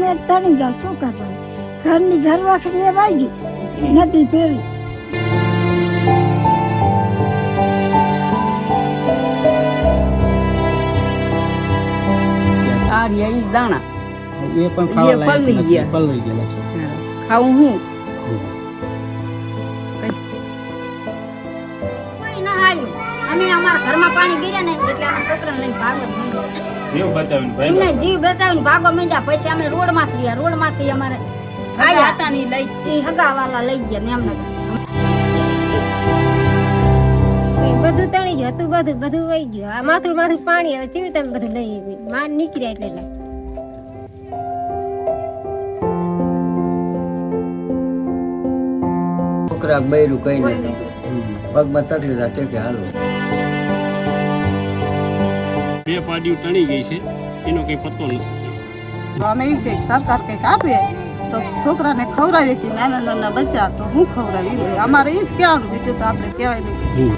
અમે તણી જાવ શું કરવાનું ઘરની ઘર વાખરી વાગી નથી પેરી આ રહ્યા ઈ દાણા એ પણ પલળી ગયા છે ખાવું હું કોઈ ના આવ્યું અમે અમારા ઘરમાં પાણી ગીર્યા ને એટલે અમે છોકરાને લઈને ભાગવા માંડ્યા જીવ બચાવીને ભાઈ એમને જીવ બચાવીને ભાગવા માંડ્યા પછી અમે રોડમાંથી અમારે આયા હતા ની લઈ એ હગાવાલા લઈ ગયા ને એમને બધું તણી ગયું હતું બધું વહી ગયું આ માથું પાણી હવે ચીવી તમે બધું લઈ ગઈ માન નીકળ્યા એટલે છોકરા બૈરું કઈ નથી પગમાં તરી રાખે કે હાલો બે પાડીઓ ટણી ગઈ છે એનો કઈ પત્તો નથી. અમે એમ કે સરકાર કંઈક આપે તો છોકરાને ખવડાવીએ કે નાના નાના બચ્ચા તો હું ખવડાવી અમારે એ જ કહેવાનું બીજું તો આપણે કહેવાય નહીં.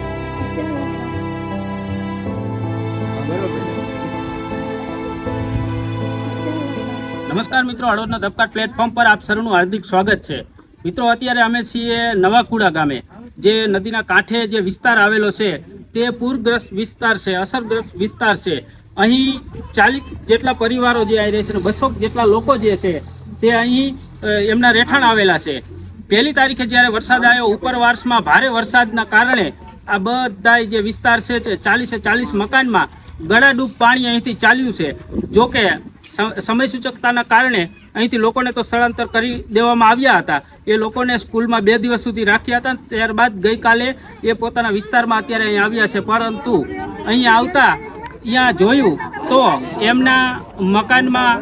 નમસ્કાર મિત્રો, હળવદના ધબકાટ પ્લેટફોર્મ પર આપ સૌનું હાર્દિક સ્વાગત છે. મિત્રો, અત્યારે અમે છીએ નવાકુડા ગામે, જે નદીના કાંઠે જે વિસ્તાર આવેલો છે તે પૂરગ્રસ્ત વિસ્તાર છે, અસરગ્રસ્ત વિસ્તાર છે. અહીં 40 જેટલા પરિવારો જે આવી રહ્યા છે, 200 જેટલા લોકો જે છે તે અહીં એમના રહેઠાણ આવેલા છે. 1 તારીખે જ્યારે વરસાદ આવ્યો, ઉપરવાસમાં ભારે વરસાદના કારણે આ બધા જે વિસ્તાર છે 40 મકાનમાં ગળાડૂબ પાણી અહીંથી ચાલ્યું છે. જોકે સમય સૂચકતાના કારણે અહીંથી લોકોને તો સ્થળાંતર કરી દેવામાં આવ્યા હતા. એ લોકોને સ્કૂલમાં 2 દિવસ સુધી રાખ્યા હતા. ત્યારબાદ ગઈકાલે એ પોતાના વિસ્તારમાં અત્યારે અહીં આવ્યા છે. પરંતુ અહીં આવતા અહીંયા જોયું તો એમના મકાનમાં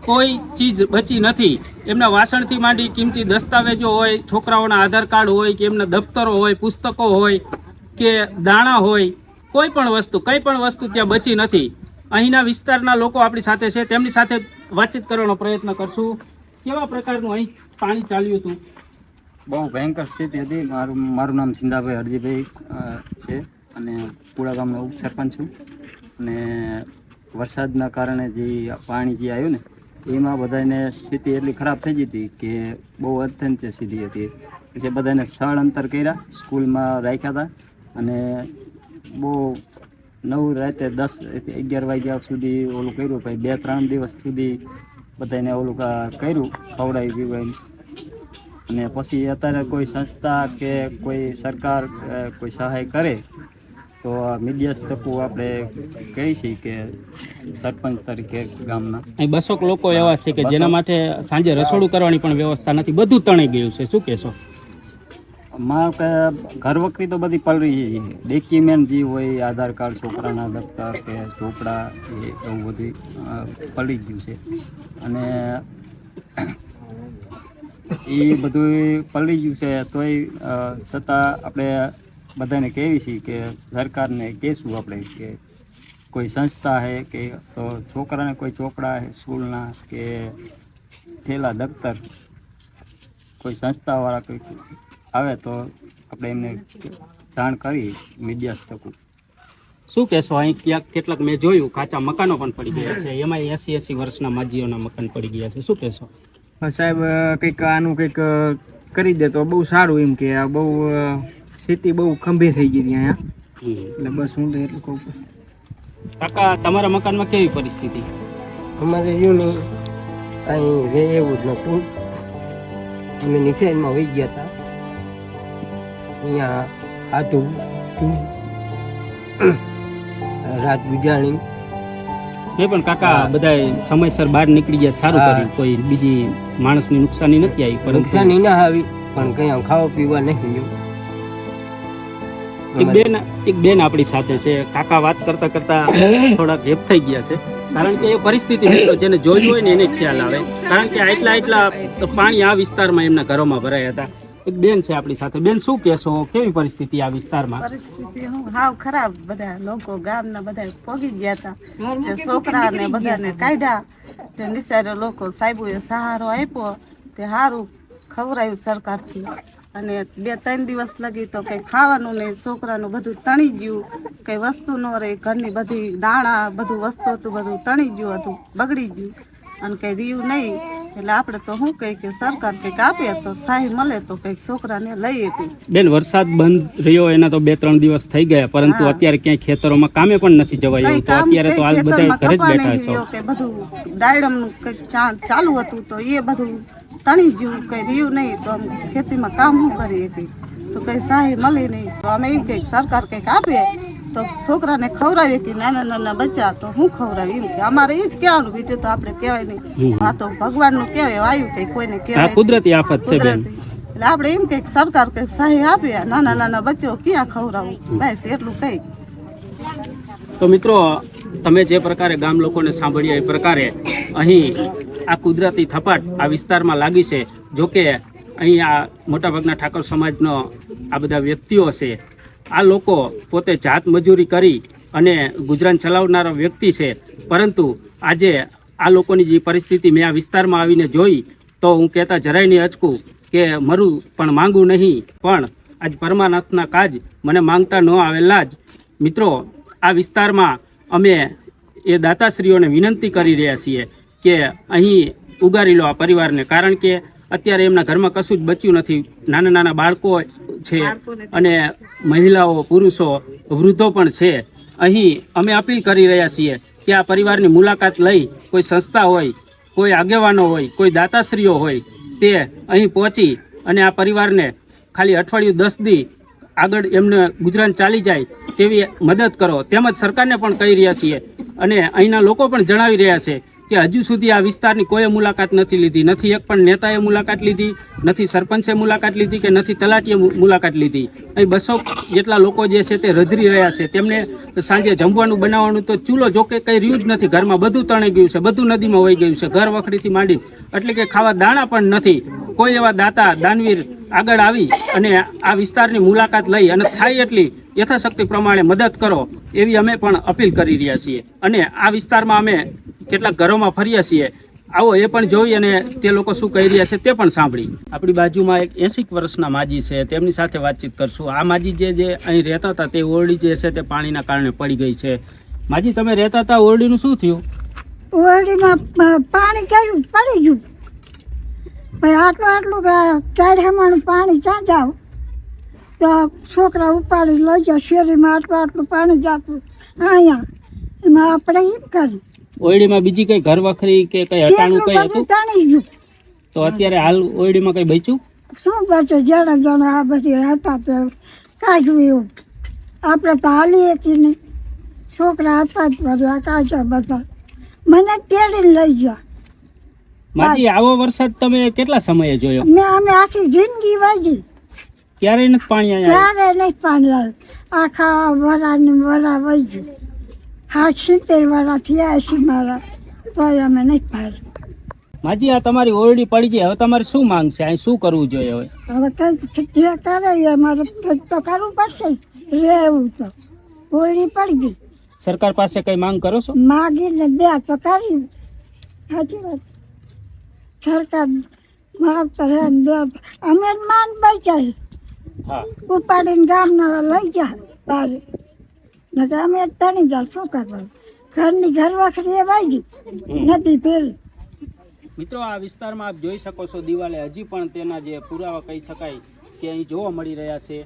કોઈ ચીજ બચી નથી. એમના વાસણથી માંડી કિંમતી દસ્તાવેજો હોય, છોકરાઓના આધાર કાર્ડ હોય કે એમના દફતરો હોય, પુસ્તકો હોય કે દાણા હોય, કોઈ પણ વસ્તુ ત્યાં બચી નથી. અહીંના વિસ્તારના લોકો આપણી સાથે છે, તેમની સાથે વાતચીત કરવાનો પ્રયત્ન કરશું. કેવા પ્રકારનું અહીં પાણી ચાલ્યું હતું? બહુ ભયંકર સ્થિતિ હતી. મારું નામ સિંધાભાઈ હરજીભાઈ છે અને પુડા ગામનો ઉપસરપંચ છું. અને વરસાદના કારણે જે પાણી જે આવ્યું ને એમાં બધાને સ્થિતિ એટલી ખરાબ થઈ ગઈ હતી કે બહુ અત્યંત સ્થિતિ હતી. પછી બધાને સ્થળાંતર કર્યા, સ્કૂલમાં રાખ્યા હતા. અને બહુ 9 રાતે 10-11 વાગ્યા સુધી ઓલું કર્યું. પછી 2-3 દિવસ સુધી બધાને ઓલું કર્યું, ખવડાવી પીવાય. અને પછી અત્યારે કોઈ સંસ્થા કે કોઈ સરકાર કોઈ સહાય કરે તો મીડિયા તકુ આપણે કહી છીએ કે સરપંચ તરીકે ગામના અહીં 200 લોકો એવા છે કે જેના માટે સાંજે રસોડું કરવાની પણ વ્યવસ્થા નથી, બધું તણાઈ ગયું છે. શું કહેશો? માં કે ઘર વખરી તો બધી પલળી છે. ડોક્યુમેન્ટ જે હોય, આધાર કાર્ડ, છોકરાના દફતર કે ચોપડા, એવું બધું પલળી ગયું છે. અને એ બધું પલળી ગયું છે તોય છતાં આપણે બધાને કહેવી છીએ કે સરકારને કહેશું આપણે કે કોઈ સંસ્થા છે કે તો છોકરાને કોઈ ચોપડા સ્કૂલના કે થેલા દફતર કોઈ સંસ્થાવાળા કોઈ આવે તો આપણે એમને જાણ કરી મીડિયા થકું. શું કહેશો? અહીં કેટલાક મેં જોયું કાચા મકાનો પણ પડી ગયા છે, એમાં 80 વર્ષના માજીઓના મકાન પડી ગયા છે. શું કહેશો? સાહેબ, કંઈક આનું કંઈક કરી દે તો બહુ સારું. એમ કે આ બહુ સ્થિતિ બહુ ગંભીર થઈ ગઈ હતી અહીંયા. એટલે બસ હું તો એટલું કહું. કાકા, તમારા મકાનમાં કેવી પરિસ્થિતિ? અમારે રહ્યું નહીં, અહીં રહે એવું જ નહોતું. અમે નીચેમાં વહી ગયા હતા. અહીંયા ખાધું રાત ગુજારી. નહીં પણ કાકા, બધા સમયસર બહાર નીકળી ગયા, સારું કર્યું. કોઈ બીજી માણસની નુકસાની નથી આવી. પરંતુ નુકસાની ના આવી, પણ કંઈ ખાવા પીવા નહીં. એક બેન આપણી સાથે છે. કાકા વાત કરતા કરતા થોડાક હેપ થઈ ગયા છે, કારણ કે એ પરિસ્થિતિ જેને જોયું હોય ને એને ખ્યાલ આવે. કારણ કે આટલા પાણી આ વિસ્તારમાં એમના ઘરોમાં ભરાયા હતા. એક બેન છે આપણી સાથે. બેન, શું કહેશો? કેવી પરિસ્થિતિ આ વિસ્તારમાં? પરિસ્થિતિ હાવ ખરાબ. બધા લોકો ગામના બધા પોગી ગયા હતા. છોકરાને બધાને કાઢ્યા. તે નિસારો લોકો સાહેબોએ સહારો આપ્યો, તે સારું ખવડાવ્યું સરકારથી. અને 2-3 દિવસ લગી તો કંઈ ખાવાનું નહીં, છોકરાનું બધું તણી ગયું, કંઈ વસ્તુ ન રહી. ઘરની બધી દાણા બધું વસ્તુ હતું બધું તણી ગયું હતું, બગડી ગયું. અને કંઈ રહ્યું નહીં. એટલે આપણે તો શું કહે કે સરકાર કંઈક આપે તો સહાય મળે તો કંઈક છોકરાને લઈએ કંઈક. બેન, વરસાદ બંધ રહ્યો એના તો 2-3 દિવસ થઈ ગયા, પરંતુ અત્યારે ક્યાંય ખેતરોમાં કામે પણ નથી જવાયું. તો અત્યારે તો હાલ બધા ઘરે જ બેઠા છો. કે બધું ડાયડમનું કંઈક ચાલુ હતું તો એ બધું તણી ગયું, કંઈ રહ્યું નહીં. તો અમે ખેતીમાં કામ શું કરીએ કંઈક, તો કંઈ સહાય મળી નહીં. તો અમે એમ કંઈક સરકાર કંઈક આપે તો છોકરાને ખવડાવીએ કે નાના નાના બચ્ચા તો હું ખવડાવી. એમ કે અમારે એ જ કહેવાનું, બીજું તો આપણે કહેવાય નહીં. આ તો ભગવાનનું કહેવાય, આવ્યું કંઈ કોઈને કહેવાય. કુદરતી આફત છે બેન. એટલે આપણે એમ કંઈક સરકાર કંઈક સહાય આપે, નાના નાના બચ્ચો ક્યાં ખવડાવું, બસ એટલું કંઈક. તો મિત્રો, તમે જે પ્રકારે ગામ લોકોને સાંભળ્યા એ પ્રકારે અહીં આ કુદરતી થપાટ આ વિસ્તારમાં લાગી છે. જોકે અહીં આ મોટાભાગના ઠાકોર સમાજનો આ બધા વ્યક્તિઓ છે. આ લોકો પોતે જાત મજૂરી કરી અને ગુજરાન ચલાવનારા વ્યક્તિ છે, પરંતુ આજે આ લોકોની જે પરિસ્થિતિ મેં આ વિસ્તારમાં આવીને જોઈ તો હું કહેતા જરાય નહીં અચકું કે મરું પણ માંગું નહીં, પણ આજ પરમાનાથના કાજ મને માંગતા ન આવેલા જ. મિત્રો, આ વિસ્તારમાં અમે એ દાતાશ્રીઓને વિનંતી કરી રહ્યા છીએ કે અહીં ઉગારી લો આ પરિવારને, કારણ કે અત્યારે એમના ઘરમાં કશું જ બચ્યું નથી. નાના નાના બાળકો છે અને મહિલાઓ, પુરુષો, વૃદ્ધો પણ છે. અહીં અમે અપીલ કરી રહ્યા છીએ કે આ પરિવારની મુલાકાત લઈ કોઈ સંસ્થા હોય, કોઈ આગેવાનો હોય, કોઈ દાતાશ્રીઓ હોય તે અહીં પહોંચી અને આ પરિવારને ખાલી અઠવાડિયું 10 દી આગળ એમને ગુજરાન ચાલી જાય તેવી મદદ કરો. તેમજ સરકારને પણ કહી રહ્યા છીએ અને અહીંના લોકો પણ જણાવી રહ્યા છે કે હજુ સુધી આ વિસ્તારની કોઈએ મુલાકાત નથી લીધી. નથી એક પણ નેતાએ મુલાકાત લીધી, નથી સરપંચે મુલાકાત લીધી કે નથી તલાટીએ મુલાકાત લીધી. અહીં 200 જેટલા લોકો જે છે તે રજરી રહ્યા છે. તેમને સાંજે જમવાનું બનાવવાનું તો ચૂલો જોકે કંઈ રહ્યું જ નથી. ઘરમાં બધું તણાઈ ગયું છે, બધું નદીમાં વહી ગયું છે, ઘર વખરીથી માંડી, એટલે કે ખાવા દાણા પણ નથી. કોઈ એવા દાતા દાનવીર આગળ આવી અને આ વિસ્તારની મુલાકાત લઈ અને થાય એટલી યથાશક્તિ પ્રમાણે મદદ કરો એવી અમે પણ અપીલ કરી રહ્યા છીએ. અને આ વિસ્તારમાં અમે કેટલાક ઘરોમાં ફર્યા છીએ, આવો એ પણ જોઈ અને તે લોકો શું કહી રહ્યા છે તે પણ સાંભળી. આપણી બાજુમાં એક 80 વર્ષના માજી છે, તેમની સાથે વાતચીત કરશું. આ માજી જે અહીં રહેતા હતા તે ઓરડી જે છે તે પાણીના કારણે પડી ગઈ છે. માજી, તમે રહેતા હતા, ઓરડીનું શું થયું? ઓરડીમાં પાણી કર્યું પડી ગયું. ભાઈ આટલું કાઢામાં પાણી ક્યાં જાવ તો છોકરા ઉપાડી લઈ જાય. શેરીમાં આટલું પાણી જતું અહીંયા, એમાં આપણે એમ કરી. ઓરડીમાં બીજી કઈ ઘર વખરી કે કઈ હટાણું કઈ હતું? તણી ગયું. તો અત્યારે હાલ ઓરડીમાં કઈ બચ્યું? શું બચે? જણા આ બધી હતા તે કાઢ્યું એવું. આપણે તો હાલીએ કે નહીં, છોકરા હતા જ બધા કાઢ્યા બધા. મને તેડીને લઈ ગયા. માજી, આવો વરસાદ તમે કેટલા સમયે જોયો? અમે આખી જિંદગી વાજી. ક્યારેય નથી પાણી આવ્યા? ક્યારે નહીં પાણી આવ્યું. આખા વરાની વરા વહી ગયું. 70 વરા થયા 80 મારા, તોય અમે નહીં પાડ્યું. માજી, આ તમારી ઓરડી પડી ગઈ, હવે તમારે શું માંગ છે? અહીં શું કરવું જોઈએ? હવે કંઈક જે કરે અમારે કંઈક તો કરવું પડશે રહેવું તો. ઓરડી પડી ગઈ, સરકાર પાસે કઈ માંગ કરો છો? માગીને દે તો કરી. સાચી વાત. સરકાર માગતા રહે ને દે. અમે જ માન બચાવી હા, ઉપાડીને ગામના લઈ ગયા તારે. નકર અમે જ તણી જાય. શું કરવાનું? ઘરની ઘર વખરી એ વાગી નથી પેલી. મિત્રો, આ વિસ્તારમાં આપ જોઈ શકો છો દિવાલે હજી પણ તેના જે પુરાવા કહી શકાય કે અહીં જોવા મળી રહ્યા છે.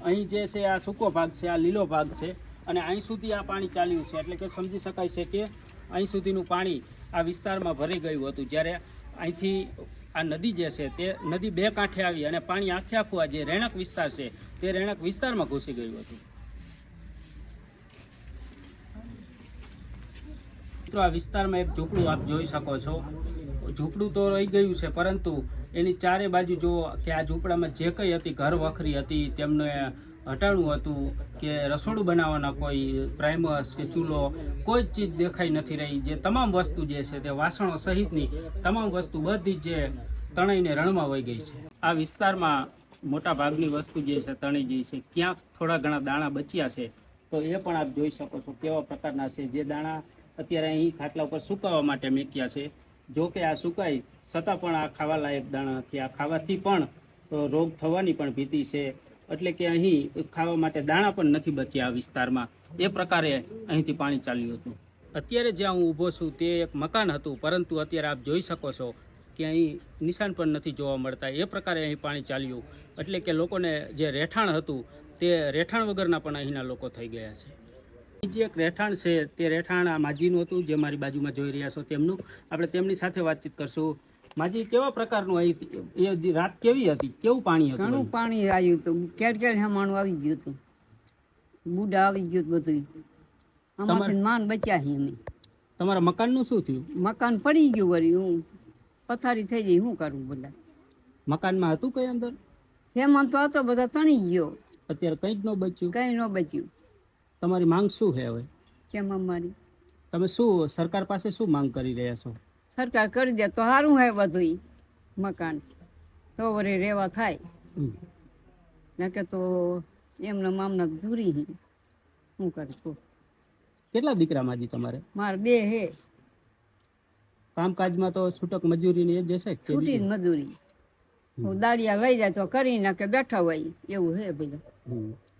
અહીં જે છે આ સૂકો ભાગ છે, આ લીલો ભાગ છે અને અહીં સુધી આ પાણી ચાલ્યું છે. એટલે કે સમજી શકાય છે કે અહીં સુધીનું પાણી આ વિસ્તારમાં ભરી ગયું હતું. જ્યારે અહીંથી આ નદી જે છે તે નદી 2 કાંઠે આવી અને પાણી આખે આખું આ જે રહેણાંક વિસ્તાર છે તે રહેણાંક વિસ્તારમાં ઘૂસી ગયું હતું. મિત્રો, આ વિસ્તારમાં એક ઝૂંપડું આપ જોઈ શકો છો. ઝૂંપડું તો રહી ગયું છે, પરંતુ એની ચારે બાજુ જો કે આ ઝૂંપડામાં જે કંઈ હતી, ઘર વખરી હતી, તેમને હટાણું હતું કે રસોડું બનાવવાના કોઈ પ્રાઇમસ કે ચૂલો, કોઈ જ ચીજ દેખાઈ નથી રહી. જે તમામ વસ્તુ જે છે તે વાસણો સહિતની તમામ વસ્તુ બધી જે તણાઈને રણમાં વહી ગઈ છે. આ વિસ્તારમાં મોટા ભાગની વસ્તુ જે છે તણાઈ ગઈ છે. ક્યાંક થોડા ઘણા દાણા બચ્યા છે, તો એ પણ આપ જોઈ શકો છો કેવા પ્રકારના છે. જે દાણા અત્યારે અહીં ખાટલા ઉપર સુકાવવા માટે મૂક્યા છે. જો કે આ સુકાય છતાં પણ આ ખાવા લાયક દાણા નથી. આ ખાવાથી પણ રોગ થવાની પણ ભીતિ છે. એટલે કે અહીં ખાવા માટે દાણા પણ નથી બચ્યા આ વિસ્તારમાં. એ પ્રકારે અહીંથી પાણી ચાલ્યું હતું. અત્યારે જ્યાં હું ઊભો છું તે એક મકાન હતું, પરંતુ અત્યારે આપ જોઈ શકો છો કે અહીં નિશાન પણ નથી જોવા મળતા. એ પ્રકારે અહીં પાણી ચાલ્યું, એટલે કે લોકોને જે રહેઠાણ હતું તે રહેઠાણ વગરના પણ અહીંના લોકો થઈ ગયા છે. બીજી એક રહેઠાણ છે, તે રહેઠાણ આ માજીનું હતું, જે મારી બાજુમાં જોઈ રહ્યા છો તેમનું. આપણે તેમની સાથે વાતચીત કરશું. માજી, કેવા પ્રકારનું અહીં એ રાત કેવી હતી, કેવું પાણી હતું? ઘણું પાણી આવ્યું હતું, કેર હમાણું આવી ગયું હતું, બુડા આવી ગયું બધું. આમાંથી માન બચ્યા છીએ અમે. તમારા મકાનનું શું થયું? મકાન પડી ગયું, વળી હું પથારી થઈ ગઈ, શું કરવું? બધા મકાનમાં હતું કઈ અંદર? સેમન તો હતો, બધા તણી ગયો, અત્યારે કંઈ જ ન બચ્યું? કઈ ન બચ્યું. તમારી માંગ શું છે હવે? કેમ અમારી તમે શું સરકાર પાસે શું માંગ કરી રહ્યા છો? સરકાર કરી દે તો સારું હે બધું મકાન, તો વળી રહેવા થાય. નકે તો એમને મામના દૂરી હી, શું કરશું? કેટલા દીકરા માજી તમારે? મારે 2 હે. કામકાજમાં તો છૂટક મજૂરી એ જશે? છૂટી જ મજૂરી, દાડિયા વહી જાય તો કરી નાખે, બેઠા હોય એવું હે બધું.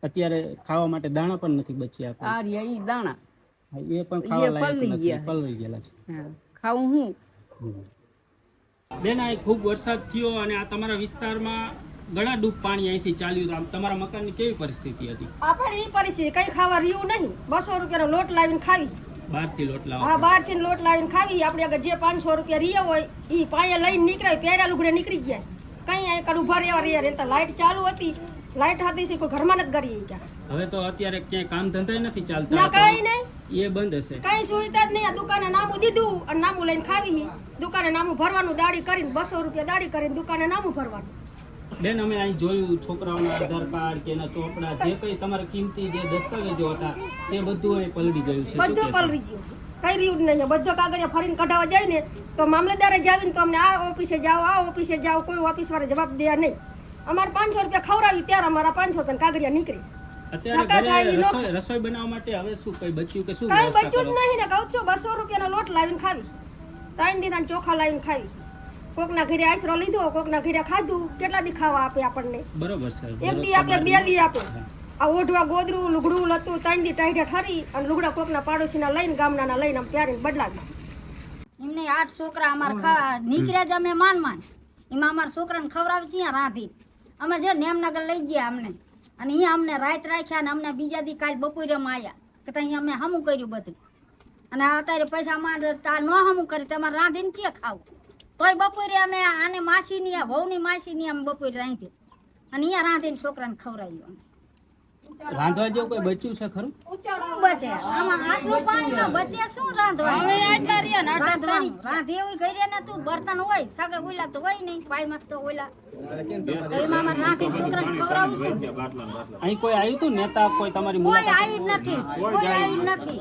અત્યારે ખાવા માટે દાણા પણ નથી બચ્યા. આ રહ્યા ઈ દાણા એ પણ ખાવા લાયક પલળી નથી, ગયા. પલળી ગયેલા છે. હા, ખાવું હું. બેન, આ ખૂબ વરસાદ થયો અને આ તમારા વિસ્તારમાં ઘણા ડૂબ પાણી અહીંથી ચાલ્યું. આમ તમારા મકાનની કેવી પરિસ્થિતિ હતી? આપણે ઈ પરિસ્થિતિ કઈ ખાવા રહ્યું નહીં. 200 રૂપિયાનો લોટ લાવીને ખાવી. બહારથી લોટ લાવો? હા, બહારથી લોટ લાવીને ખાવી. આપણે આગળ જે 500 રૂપિયા રહ્યા હોય ઈ પાયા લઈને નીકળાય, પહેર્યા લુગડે નીકળી ગયા. કઈ આ કડ ઉભા રહ્યા. લાઈટ ચાલુ હતી, લાઈટ હતી છે, કોઈ ઘરમાં નથી કરી ગયા. હવે તો અત્યારે ક્યાંય કામ ધંધા નથી ચાલતા, ના કઈ નહીં, એ બંધ હશે. કઈ સુવિધા જ નહીં. આ દુકાને નામું દીધું અને નામું લઈને ખાવી. દુકાને નામું ભરવાનું, દાડી કરીને 200 રૂપિયા દાડી કરીને દુકાને નામું ભરવાનું. બેન, અમે અહીં જોયું છોકરાઓના આધાર કાર્ડ કે એના ચોપડા, જે કઈ તમારા કિંમતી જે દસ્તાવેજો હતા તે બધું અહીં પલળી ગયું છે. શું બધું કહેશો? પલળી ગયું, કઈ રહ્યું જ નહીં. બધો કાગળિયા ફરીને કઢાવવા જાય ને તો મામલતદારે જાવીને તો અમને આ ઓફિસે જાઓ, આ ઓફિસે જાઓ, કોઈ ઓફિસ વાળા જવાબ દે નહીં. અમારે 500 રૂપિયા ખવડાવી ત્યારે અમારા 500 રૂપિયા કાગળિયા નીકળી. અત્યારે ઘરે રસોઈ બનાવવા માટે હવે શું કઈ બચ્યું કે શું? કઈ બચ્યું જ નહીં ને. કહું છું 200 રૂપિયાનો લોટ લાવીને ખાવી, 3 દીના ચોખા લાવીને ખાવી. કોકના ઘરે આશરો લીધો, કોકના ઘરે ખાધું. કેટલા દી ખાવા આપે આપણને? બરોબર છે. 1 દી આપે, 2 દી આપે. આ ઓઢવા ગોદરું લુગડું લતું 3 દી ટાઈઢે ઠરી અને લુગડા કોકના પાડોશીના લઈને ગામના લઈને આમ ત્યારે બદલાવી. એમને 8 છોકરા અમારે ખાવા નીકળ્યા જ અમે માન એમાં અમારા છોકરાને ખવડાવી છીએ રાંધી. અમે જો નેમનગર લઈ ગયા અમને, અને અહીંયા અમને રાત રાખ્યા અને અમને બીજા દી કાલ બપોરે માં આવ્યા કે ત્યાં અમે હમું કર્યું બધું. અને અત્યારે પૈસા અમારે તાર ન હમું કરી, તમારે રાંધીને કે ખાવું? તોય બપોરે અમે આને માસીની, આ વહુની માસીની અમે બપોરે રાંધી અને અહીંયા રાંધીને છોકરાને ખવડાવ્યું. રાંધવા જેવું કોઈ બચ્યું છે ખરું? શું બચે આમાં? આટલું પાણીમાં બચે શું રાંધવાનું? રાંધી એવું કરીએ ને, તું બર્તન હોય સગળ ઓલા તો હોય નહીં, પાયમાં તો ઓલા એમાં અમારે રાંધી છોકરાને ખવડાવું છું. અહીં કોઈ આવ્યું હતું નેતા, કોઈ તમારી કોઈ મુલાકાત? આવ્યું જ નથી, કોઈ આવ્યું જ નથી.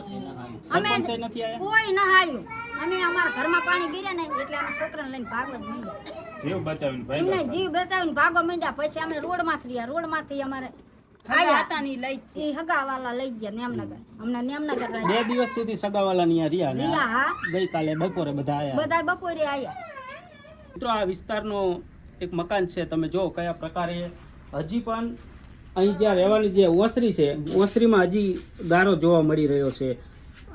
અમે સરપંચ નથી આવ્યા? કોઈ ન આવ્યું. અમે અમારા ઘરમાં પાણી ગીર્યા ને એટલે અમે છોકરાને લઈને ભાગવા જ માંડ્યા. એમને જીવ બચાવીને ભાગવા માંડ્યા. પછી અમે રોડમાંથી રહ્યા, રોડમાંથી અમારે ઈ હગાવાલા લઈ ગયા નેમનગર. અમને નેમનગર 2 દિવસ સુધી સગાવાલા ની રહ્યા ને રહ્યા. હા, ગઈકાલે બપોરે બધા આવ્યા. બધા બપોરે આવ્યા. મિત્રો, આ વિસ્તારનો એક મકાન છે, તમે જો કયા પ્રકારે હજી પણ અહીં જ્યાં રહેવાની જે ઓસરી છે, ઓસરીમાં હજી ગારો જોવા મળી રહ્યો છે.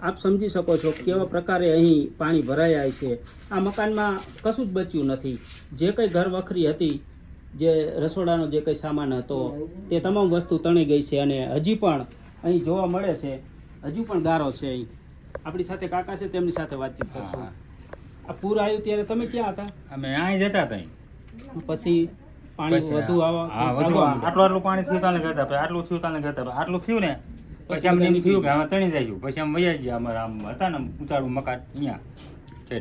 આપ સમજી શકો છો કેવા પ્રકારે અહીં પાણી ભરાયા છે. આ મકાનમાં કશું જ બચ્યું નથી. જે કંઈ ઘર વખરી હતી, જે રસોડાનો જે કંઈ સામાન હતો તે તમામ વસ્તુ તણી ગઈ છે અને હજી પણ અહીં જોવા મળે છે. હજુ પણ ગારો છે અહીં. આપણી સાથે કાકા છે, તેમની સાથે વાતચીત કરશું. આ પૂર આવ્યું ત્યારે તમે ક્યાં હતા? અમે અહીં જતા હતા. પછી પાણી વધુ આટલું પાણી થયું તાને કહેતા, પછી આટલું થયું તાને કહેતા, આટલું થયું ને પછી અમને એમ થયું કે હવે તણી જઈશું. પછી અમે વૈયા ગયા. અમારા આમ હતા ને ઊંચાડું મકાન અહીંયા.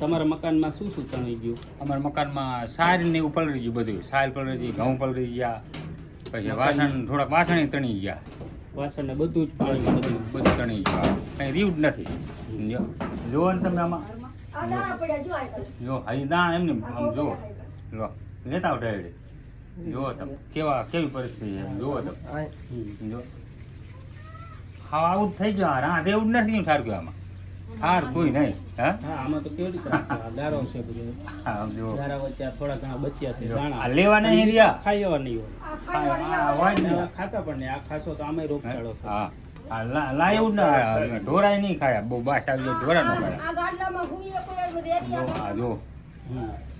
તમારા મકાનમાં શું શું તણાઈ ગયું? અમારા મકાનમાં સાર ને એવું પલળી ગયું બધું. સાર પલળી ગઈ, ઘઉં પલળી ગયા, પછી વાસણ થોડાક વાસણ તણી ગયા. વાસણ ને બધું જ પાણી બધું તણી ગયું. કઈ રહ્યું જ નથી. જુઓ ને તમે આમાં, જો હજી દાણા એમને આમ જુઓ, લો લેતા આવો ડાયરેક્ટ. જુઓ તમે કેવી પરિસ્થિતિ છે, જુઓ તમે. જો હા, આવું જ થઈ ગયું. રાંધ એવું જ નથી ઠાર ગયું આમાં. હાર કોઈ નહીં. હા, આમાં તો કેવી રીતે ગારો છે બધો. હા, જો ગારા વચ્ચે થોડા ઘણા બચ્યા છે દાણા. આ લેવા નહીં રહ્યા. ખાઈ જવા નહીં હોય. હોય ને. ખાતા પણ નહીં. આ ખાસો તો આમે રોગચાળો છે. હા, આ લાયું ના ઢોરાય નહીં ખાયા બહુ બાસ આવી જાય ઢોરા નો ખાયા આ ગાડલામાં હુંય કોઈ રેડી જો આ જો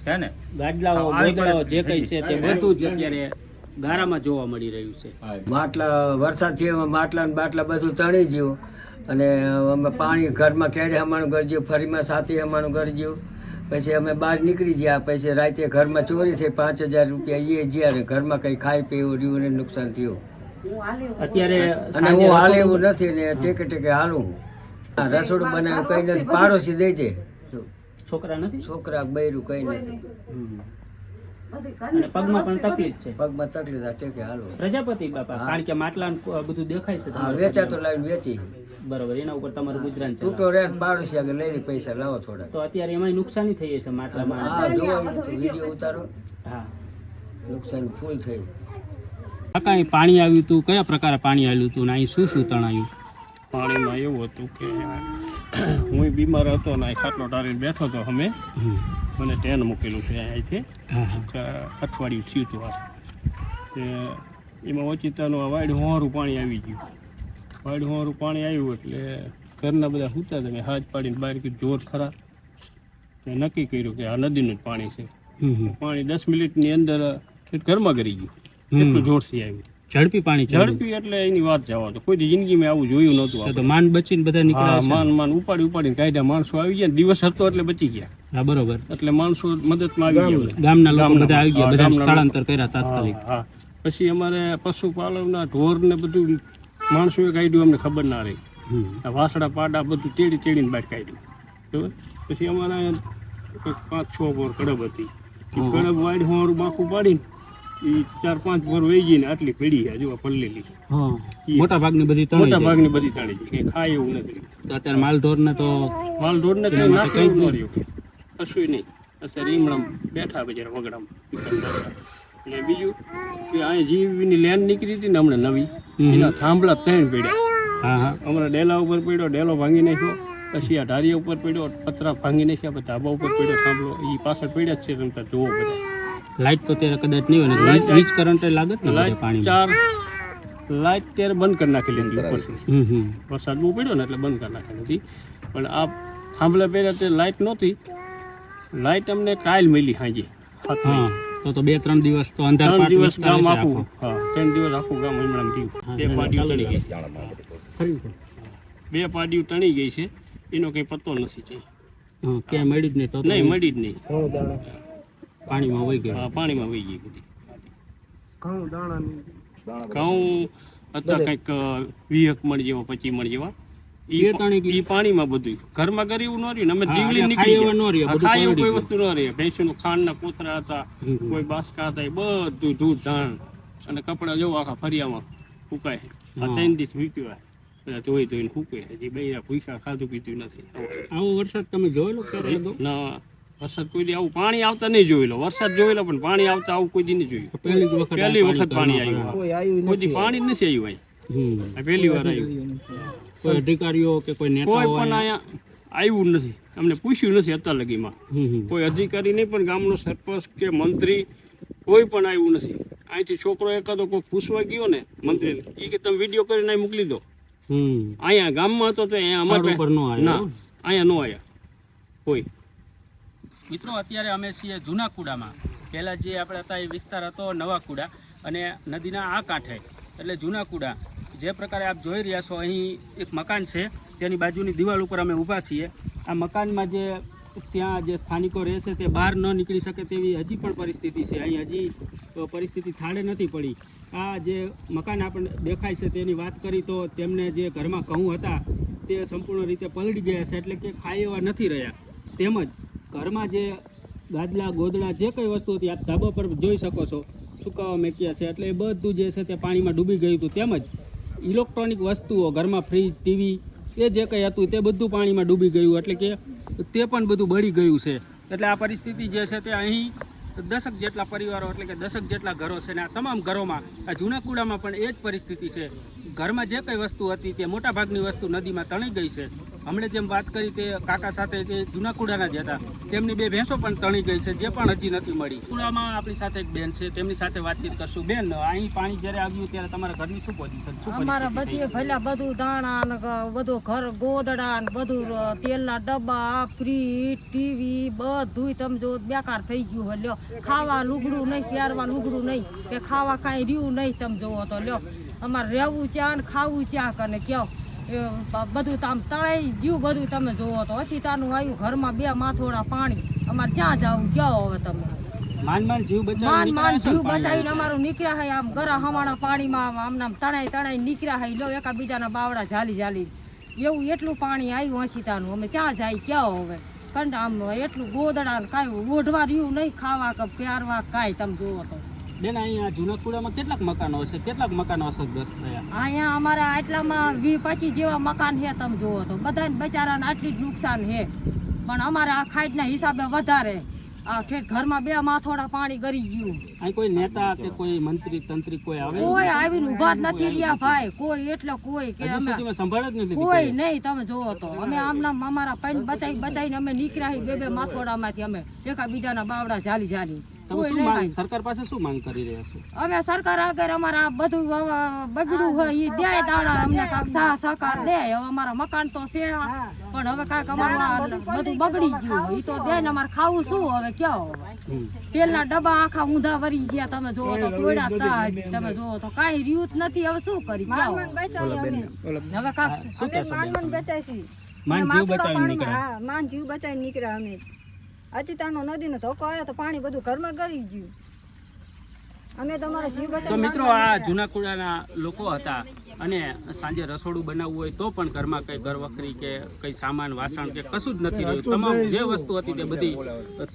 છે ને ગાડલાઓ ગોદડાઓ જે કઈ છે તે બધું જ અત્યારે ગારામાં જોવા મળી રહ્યું છે. માટલા વરસાદ થયો માટલા ને બાટલા બધું તણી ગયું અને અમે પાણી ઘરમાં કેડે અમારું ઘર ગયું ફરીમાં સાથી અમારું ઘર ગયું પછી અમે બહાર નીકળી ગયા પછી રાતે ઘરમાં ચોરી થઈ 5,000 રૂપિયા એ જ્યાં ઘરમાં કંઈ ખાઈ પીવું રહ્યું ને નુકસાન થયું અત્યારે અને હું હાલે એવું નથી ને ટેકે ટેકે હાલું રસોડું બનાવ્યું કઈ નથી પાડોશી દઈ દે છોકરા નથી, છોકરા બૈરું કઈ નથી અને પગમાં પણ તકલીફ છે. પગમાં તકલીફ આ ટેકે હાલું પ્રજાપતિ બાપા, કારણ કે માટલા ને બધું દેખાય છે હા તમારે. વેચાતો લાવીને વેચી બરોબર, એના ઉપર તમારું ગુજરાન છે. તૂટો રે પાડોશી આગળ લઈને પૈસા લાવો થોડા તો અત્યારે એમાં નુકસાની થઈ છે માટલામાં. હા જોવો વિડીયો ઉતારો હા, નુકસાન ફૂલ થયું. કાંઈ પાણી આવ્યું હતું, કયા પ્રકારે પાણી આવ્યું હતું ને અહીં શું શું તણાયું? પાણીમાં એવું હતું કે હું બીમાર હતો ને અહીં ખાટલો ટાળીને બેઠો હતો. અમે મને ટેન મૂકેલું છે અહીંથી અઠવાડિયું થયું હતું આ તે એમાં ઓચિતાનું આ વાડ હોરું પાણી આવી ગયું. વાડ હોરું પાણી આવ્યું એટલે ઘરના બધા સૂતા હતા. મેં હાથ પાડીને બહાર કીધું જોર ખરા મેં નક્કી કર્યું કે આ નદીનું જ પાણી છે. પાણી 10 મિનિટની અંદર ઘરમાં ગરી ગયું, એટલું જોરથી આવ્યું. ઝડપી પાણી ચાલ્યું. ઝડપી એટલે એની વાત જવા તો કોઈ જિંદગીમાં આવું જોયું નહોતું. તો માન બચીને બધા નીકળ્યા છે. માન ઉપાડીને કાઢ્યા. માણસો આવી ગયા, દિવસ હતો એટલે બચી ગયા. હા બરોબર, એટલે માણસો મદદમાં આવી ગયા. ગામના લોકો બધા આવી ગયા, બધા ગામના સ્થળાંતર કર્યા તાત્કાલિક. હા, પછી અમારે પશુપાલનના ઢોર ને બધું માણસોએ કાઢ્યું, અમને ખબર ના રહી. આ વાસડા પાડા બધું તેડીને બહાર કાઢ્યું. બરાબર, પછી અમારા 5-6 બોર કડબ હતી. કડબ વાડ હોરું બાકું પાડીને એ 4-5 બોર વહી ગઈ ને આટલી પડી ગયા જો પલ્લેલી. મોટા ભાગની બધી મોટા ભાગની બધી તાળી ગઈ, કંઈ ખાય એવું નથી. તો અત્યારે માલઢોરને તો માલઢોરને કંઈ નાખે એવું ન રહ્યું, કશું નહીં. અત્યારે ઈમણામ બેઠા બજાર વગડામાં. અને બીજું કે અહીંયા જીવીની લેન નીકળી હતી ને હમણાં નવી, એના થાંભલા 3 પડ્યા. હા હા, હમણાં ડેલા ઉપર પડ્યો, ડેલો ભાંગી નાખ્યો. પછી આ ઢારિયા ઉપર પડ્યો, પતરા ભાંગી નાખ્યા. પછી ધાબા ઉપર પડ્યો થાંભલો, એ પાછળ પડ્યા જ છે. તમે જોવો બધા લાઈટ તો ત્યારે કદાચ નહીં હોય ને, વીજ કરંટ લાગત ને લાઈટ પાણી. 4 લાઈટ ત્યારે બંધ કરી નાખેલી હતી ઉપરથી. વરસાદ બહુ પડ્યો ને એટલે બંધ કરી નાખેલી હતી. પણ આ થાંભલા પહેર્યા તે લાઈટ નહોતી. લાઈટ અમને કાલ મળી સાંજે. હા, તો 2-3 દિવસ તો અંધાર 3 પાટ દિવસ વિસ્તાર ગામ છે આખું. આખો. હા, 3 દિવસ આખું ગામ હમણાં થયું. 2 પાડીઓ તણી ગઈ. 2 પાડીઓ તણી ગઈ છે, એનો કંઈ પત્તો નથી. હા, ક્યાંય મળી જ નહીં. તો નહીં મળી જ નહીં. પાણીમાં વહી ગયું. હા, પાણીમાં વહી ગઈ બધી. ઘઉં હતા કંઈક 20 મણ જેવા, 25 મણ જેવા. ઈ પાણીમાં બધું ઘરમાં ગરીબ ન રહ્યું ને અમે જીવલી નીકળી ગયા. ખાય એવું કોઈ વસ્તુ ન રહી. ભેંસોનું ખાંડના કોથરા હતા, કોઈ બાસકા હતા, એ બધું દૂધ ધાણ અને કપડાં જેવું આખા ફરિયામાં ફૂંકાય. આ 3 દિવસ વીત્યું બધા ધોઈને ફૂંકે. હજી બે ભૂસા ખાધું પીધું નથી. આવો વરસાદ તમે જોયેલો ક્યારે? ના, વરસાદ કોઈ દી આવું પાણી આવતા નહીં જોયેલો. વરસાદ જોયેલો પણ પાણી આવતા આવું કોઈ દી નહીં જોયું. પહેલી વખત પાણી આવ્યું. કોઈ દી પાણી જ નથી આવ્યું. પહેલી વાર આવ્યું. કોઈ અધિકારીઓ કે કોઈ નેતા કોઈ પણ અહીંયા આવ્યું નથી. અમને પૂછ્યું નથી અત્યાર લગીમાં. કોઈ અધિકારી નહીં, પણ ગામનો સરપંચ કે મંત્રી કોઈ પણ આવ્યું નથી. અહીંથી છોકરો એકાદો કોઈ પૂછવા ગયો ને મંત્રીને, એ કે તમે વિડીયો કરીને અહીં મોકલી દો. અહીંયા ગામમાં હતો તો અહીંયા અમારે ના, અહીંયા ન આવ્યા કોઈ. મિત્રો, અત્યારે અમે છીએ જૂના કુડામાં. પહેલાં જે આપણે હતા એ વિસ્તાર હતો નવા કુડા, અને નદીના આ કાંઠે એટલે જૂના કુડા. જે પ્રકારે આપ જોઈ રહ્યા છો, અહીં એક મકાન છે, તેની બાજુની દિવાલ ઉપર અમે ઊભા છીએ. આ મકાનમાં જે ત્યાં જે સ્થાનિકો રહે છે તે બહાર ન નીકળી શકે તેવી હજી પણ પરિસ્થિતિ છે. અહીં હજી પરિસ્થિતિ થાળે નથી પડી. આ જે મકાન આપણને દેખાય છે તેની વાત કરી તો તેમને જે ઘરમાં ઘઉં હતા તે સંપૂર્ણ રીતે પલળી ગયા છે, એટલે કે ખાઈ એવા નથી રહ્યા. તેમજ ઘરમાં જે ગાદલા ગોદડા જે કંઈ વસ્તુ હતી આપ ધાબા પર જોઈ શકો છો, સુકાવા મેક્યા છે. એટલે એ બધું જે છે તે પાણીમાં ડૂબી ગયું હતું. તેમજ ઇલેક્ટ્રોનિક વસ્તુઓ ઘરમાં ફ્રીજ, ટીવી એ જે કંઈ હતું તે બધું પાણીમાં ડૂબી ગયું, એટલે કે તે પણ બધું બળી ગયું છે. એટલે આ પરિસ્થિતિ જે છે તે અહીં 10 જેટલા પરિવારો એટલે કે 10 જેટલા ઘરો છે, ને આ તમામ ઘરોમાં આ જૂના કુડામાં પણ એ જ પરિસ્થિતિ છે. ઘરમાં જે કંઈ વસ્તુ હતી તે મોટાભાગની વસ્તુ નદીમાં તણાઈ ગઈ છે. હમણે જેમ વાત કરી તે કાકા સાથે તે જૂના કુડાના જ હતા, તેમની 2 ભેંસો પણ તણી ગઈ છે, જે પણ હજી નથી મળી. કુડામાં આપણી સાથે એક બેન છે, તેમની સાથે વાતચીત કરશું. બેન, અહીં પાણી જ્યારે આવ્યું ત્યારે તમારા ઘરની શું પોઝિશન, શું અમારા બધી ભલા બધું દાણા ને બધું ઘર ગોદડા ને બધું તેલના ડબ્બા, ફ્રીજ, ટીવી બધું તમે જો બેકાર થઈ ગયું હોય. લ્યો, ખાવા લુગડું નહીં, પહેરવા લુગડું નહીં, કે ખાવા કાંઈ રહ્યું નહીં. તમે જોવો તો લ્યો, અમારે રહેવું ચા ને ખાવું ચા કને કયો બધું આમ તળાઈ ગયું બધું. તમે જોવો તો અસીતાનું આવ્યું ઘરમાં 2 માથોડા પાણી. અમારે ક્યાં જવું કયો હવે તમે? માન જીવ બચાવીને અમારું નીકળ્યા હોય આમ ગરા હવાણા પાણીમાં આમ તણાઈ નીકળ્યા હોય. લો, એકાબીજાના બાવડા ઝાલી એવું એટલું પાણી આવ્યું અસીતાનું. અમે ક્યાં જાય ક્યાં હવે? કંટા આમ એટલું ગોદડા કાંઈ ઓઢવા રહ્યું નહીં, ખાવા કે પહેરવા કાંઈ. તમે જોવો તો બેન, અહીંયા જૂનાકુડામાં કેટલાક મકાનો હશે, કેટલાક મકાનો અસરગ્રસ્ત થયા? અહીંયા અમારા આટલામાં 20-25 જેવા મકાન છે. તમે જોવો તો બધાને બચારાને આટલી જ નુકસાન છે, પણ અમારે આ ખાઈટના હિસાબે વધારે. આ ઠેઠ ઘરમાં 2 માથોડા પાણી ગરી ગયું. અહીં કોઈ નેતા કે કોઈ મંત્રી તંત્રી કોઈ આવે? કોઈ આવીને ઉભા જ નથી રહ્યા ભાઈ, કોઈ એટલે કોઈ કે અમે સંભાળ જ નથી કોઈ નહીં. તમે જોવો તો અમે આમના અમારા પાણી બચાવીને અમે નીકળ્યા 2 માથોડામાંથી. અમે એકાબીજાના બાવડા ઝાલી સરકાર પાસે શું માંગ કરી રહ્યા છો? અમે સરકાર આગળ અમારા બધું બગડું હોય એ દે દાણા, અમને કાંઈક સહકાર દે. હવે અમારા મકાન તો છે, પણ હવે કાંઈક અમારું બધું બગડી ગયું હોય તો દે ને. અમારે ખાવું શું હવે ક્યાં? તેલના ડબ્બા આખા ઊંધા વરી ગયા. તમે જોવો તો તોડ્યા. તમે જોવો તો કાંઈ રહ્યું જ નથી. હવે શું કરી ક્યાં? હવે માન જીવ બચાવી નીકળ્યા અમે. અચિતાનો નદીનો ધોકો આવ્યો તો પાણી બધું ઘરમાં ગળી ગયું. અમે તમારો જીવ બચાવી. તો મિત્રો, આ જૂનાકુડાના લોકો હતા અને સાંજે રસોડું બનાવવું હોય તો પણ ઘરમાં કઈ ઘરવખરી કે કઈ સામાન વાસણ કે કશું જ નથી રહ્યું. તમામ જે વસ્તુ હતી તે બધી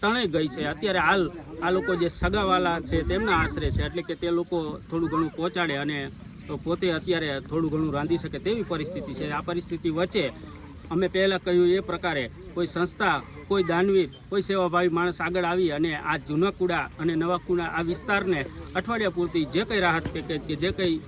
તણાઈ ગઈ છે. અત્યારે હાલ આ લોકો જે સગાવાલા છે તેમના આશરે છે, એટલે કે તે લોકો થોડું ઘણું પહોંચાડે અને પોતે અત્યારે થોડું ઘણું રાંધી શકે તેવી પરિસ્થિતિ છે. આ પરિસ્થિતિ વચ્ચે અમે પહેલાં કહ્યું એ પ્રકારે કોઈ સંસ્થા, કોઈ દાનવીર, કોઈ સેવાભાવી માણસ આગળ આવી અને આ જૂનાકુડા અને નવાકુડા આ વિસ્તારને અઠવાડિયા પૂરતી જે કંઈ રાહત પેકેજ કે જે કંઈ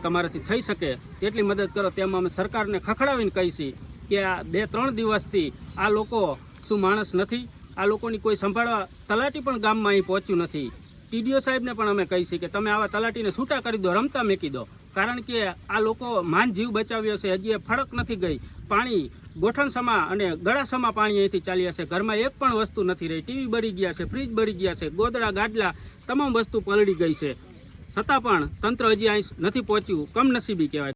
તમારાથી થઈ શકે તેટલી મદદ કરો. તેમાં અમે સરકારને ખખડાવીને કહીશી કે આ 2-3 દિવસથી આ લોકો શું માણસ નથી? આ લોકોની કોઈ સંભાળવા તલાટી પણ ગામમાં અહીં પહોંચ્યું નથી. ટીડીઓ સાહેબને પણ અમે કહીશી કે તમે આવા તલાટીને છૂટા કરી દો, રમતા મેકી દો, કારણ કે આ લોકો માન જીવ બચાવ્યો છે. હજી એ ફળક નથી ગઈ. પાણી ગોઠણસમા અને ગળાસમા પાણી અહીંથી ચાલી હશે. ઘરમાં એક પણ વસ્તુ નથી રહી. ટીવી બળી ગયા છે, ફ્રીજ બળી ગયા છે, ગોદડા ગાડલા તમામ વસ્તુ પલળી ગઈ છે. છતાં પણ તંત્ર હજી અહીં નથી પહોંચ્યું. કમનસીબી કહેવાય.